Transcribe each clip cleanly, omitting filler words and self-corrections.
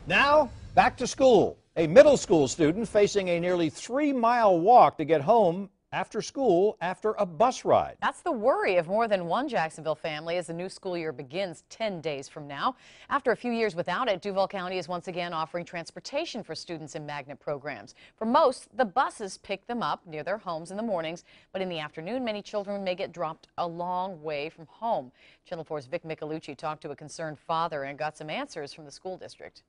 Now, back to school. A middle school student facing a nearly 3-mile walk to get home after school after a bus ride. That's the worry of more than one Jacksonville family as the new school year begins 10 days from now. After a few years without it, Duval County is once again offering transportation for students in magnet programs. For most, the buses pick them up near their homes in the mornings, but in the afternoon, many children may get dropped a long way from home. Channel 4's Vic Micolucci talked to a concerned father and got some answers from the school district.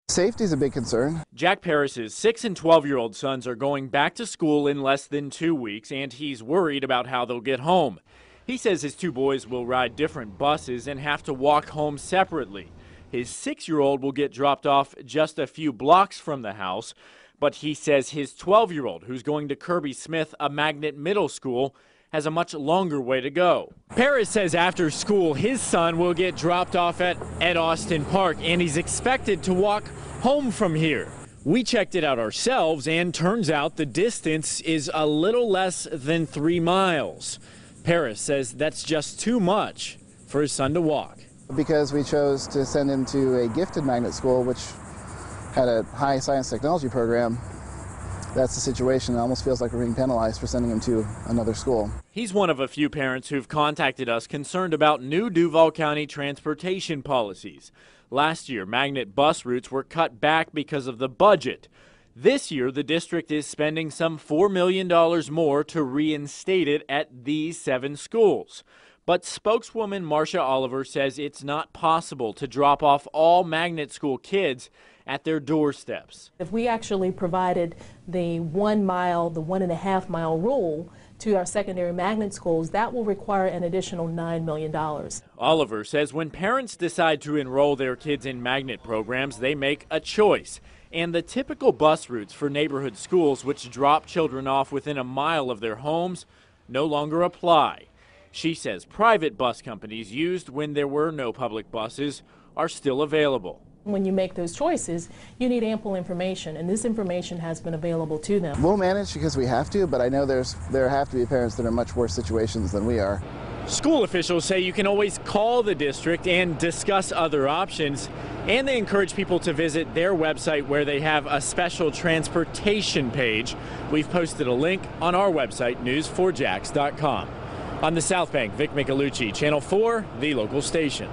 Safety is a big concern. Jack Paris's 6 and 12-year-old sons are going back to school in less than 2 weeks, and he's worried about how they'll get home. He says his two boys will ride different buses and have to walk home separately. His 6-year-old will get dropped off just a few blocks from the house, but he says his 12-year-old, who's going to Kirby Smith, a magnet middle school, has a much longer way to go. Paris says after school, his son will get dropped off at Ed Austin Park, and he's expected to walk home from here. We checked it out ourselves, and turns out the distance is a little less than 3 miles. Paris says that's just too much for his son to walk. Because we chose to send him to a gifted magnet school, which had a high science technology program, that's the situation. It almost feels like we're being penalized for sending him to another school. He's one of a few parents who've contacted us concerned about new Duval County transportation policies. Last year, magnet bus routes were cut back because of the budget. This year, the district is spending some $4 million more to reinstate it at these 7 schools. But spokeswoman Marcia Oliver says it's not possible to drop off all magnet school kids at their doorsteps. If we actually provided the 1 mile, the 1.5 mile rule to our secondary magnet schools, that will require an additional $9 million. Oliver says when parents decide to enroll their kids in magnet programs, they make a choice. And the typical bus routes for neighborhood schools, which drop children off within a mile of their homes, no longer apply. She says private bus companies used when there were no public buses are still available. When you make those choices, you need ample information, and this information has been available to them. We'll manage because we have to, but I know there have to be parents that are in much worse situations than we are. School officials say you can always call the district and discuss other options, and they encourage people to visit their website where they have a special transportation page. We've posted a link on our website, news4jax.com. On the South Bank, Vic Micolucci, Channel 4, the local station.